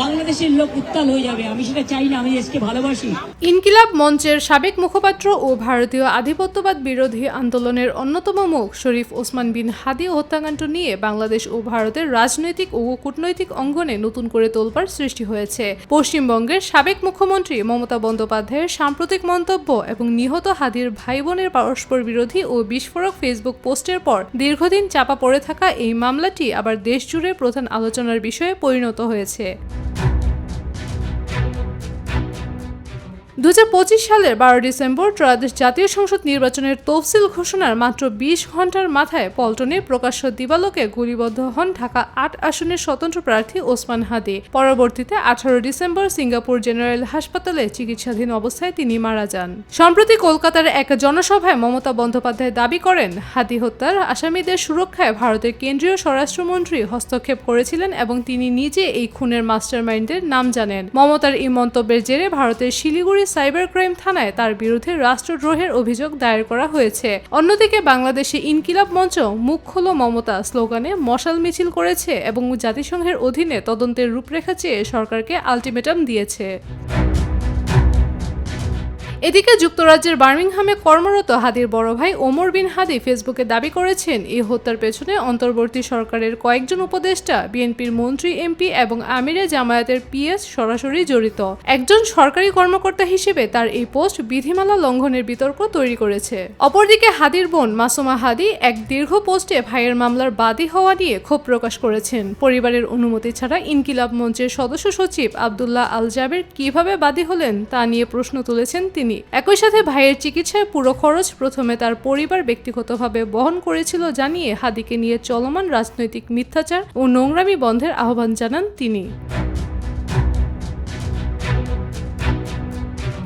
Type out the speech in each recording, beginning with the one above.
বাংলাদেশের লোক উত্তাল হয়ে যাবে। আমি সেটা চাই না, আমি দেশকে ভালোবাসি। ইনকিলাব মঞ্চের সাবেক মুখপাত্র ও ভারতীয় আধিপত্যবাদ বিরোধী আন্দোলনের অন্যতম মুখ শরীফ ওসমান বিন হাদি হত্যাকাণ্ড নিয়ে বাংলাদেশ ও ভারতের রাজনৈতিক ও কূটনৈতিক অঙ্গনে নতুন করে তোলপাড় সৃষ্টি হয়েছে। পশ্চিমবঙ্গের সাবেক মুখ্যমন্ত্রী মমতা বন্দ্যোপাধ্যায়ের সাম্প্রতিক মন্তব্য এবং নিহত হাদির ভাই বোনের পরস্পর বিরোধী ও বিস্ফোরক ফেসবুক পোস্টের পর দীর্ঘদিন চাপা পড়ে থাকা এই মামলাটি আবার দেশজুড়ে প্রধান আলোচনার বিষয়ে পরিণত হয়েছে। 2025 সালের 12 ডিসেম্বর ত্রয়োদশ জাতীয় সংসদ নির্বাচনের তফসিল ঘোষণার মাত্র 20 ঘণ্টার মাথায় পল্টনে প্রকাশ্য দিবালোকে গুলিবদ্ধ হন ঢাকা 8 আসনের স্বতন্ত্র প্রার্থী ওসমান হাদি। পরবর্তীতে 18 ডিসেম্বর সিঙ্গাপুর জেনারেল হাসপাতালে চিকিৎসাধীন অবস্থায় তিনি মারা যান। সম্প্রতি কলকাতার এক জনসভায় মমতা বন্দ্যোপাধ্যায় দাবি করেন, হাদি হত্যার আসামিদের সুরক্ষায় ভারতের কেন্দ্রীয় স্বরাষ্ট্রমন্ত্রী হস্তক্ষেপ করেছিলেন এবং তিনি নিজে এই খুনের মাস্টারমাইন্ডের নাম জানেন। মমতার এই মন্তব্যের জেরে ভারতের শিলিগুড়ি সাইবার ক্রাইম থানায় তার বিরুদ্ধে রাষ্ট্রদ্রোহের অভিযোগ দায়ের করা হয়েছে। অন্যদিকে বাংলাদেশে ইনকিলাব মঞ্চ মুখ খোলো মমতা স্লোগানে মশাল মিছিল করেছে এবং জাতিসংঘের অধীনে তদন্তের রূপরেখা চেয়ে সরকারকে আলটিমেটাম দিয়েছে। এদিকে যুক্তরাজ্যের বার্মিংহামে কর্মরত হাদির বড় ভাই ওমর বিন হাদি ফেসবুকে দাবি করেছেন, এই হত্যার পেছনে অন্তর্বর্তী সরকারের কয়েকজন উপদেষ্টা, বিএনপির মন্ত্রী, এমপি এবং আমিরে জামায়াতের পিএস সরাসরি জড়িত। একজন সরকারি কর্মকর্তা হিসেবে তার এই পোস্ট বিধিমালা লঙ্ঘনের বিতর্ক তৈরি করেছে। অপরদিকে হাদির বোন মাসুমা হাদি এক দীর্ঘ পোস্টে ভাইয়ের মামলার বাদী হওয়া নিয়ে ক্ষোভ প্রকাশ করেছেন। পরিবারের অনুমতি ছাড়া ইনকিলাব মঞ্চের সদস্য সচিব আব্দুল্লাহ আল জাবের কিভাবে বাদী হলেন তা নিয়ে প্রশ্ন তুলেছেন তিনি। একই সাথে ভাইয়ের চিকিৎসায় পুরো খরচ প্রথমে তার পরিবার ব্যক্তিগতভাবে বহন করেছিল জানিয়ে হাদিকে নিয়ে চলমান রাজনৈতিক মিথ্যাচার ও নোংরামি বন্ধের আহ্বান জানান তিনি।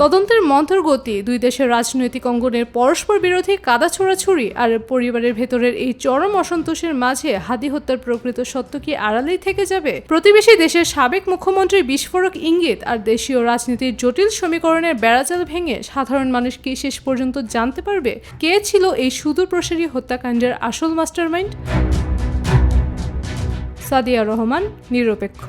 তদন্তের মন্থর গতি, দুই দেশের রাজনৈতিক অঙ্গনের পরস্পর বিরোধী কাদা ছোড়াছুড়ি আর পরিবারের ভেতরের এই চরম অসন্তোষের মাঝে হাদি হত্যার প্রকৃত সত্য কি আড়ালেই থেকে যাবে? প্রতিবেশী দেশের সাবেক মুখ্যমন্ত্রীর বিস্ফোরক ইঙ্গিত আর দেশীয় রাজনীতির জটিল সমীকরণের বেড়াজাল ভেঙে সাধারণ মানুষ কি শেষ পর্যন্ত জানতে পারবে কে ছিল এই সুদূর প্রসারী হত্যাকাণ্ডের আসল মাস্টারমাইন্ড? সাদিয়া রহমান, নিরপেক্ষ।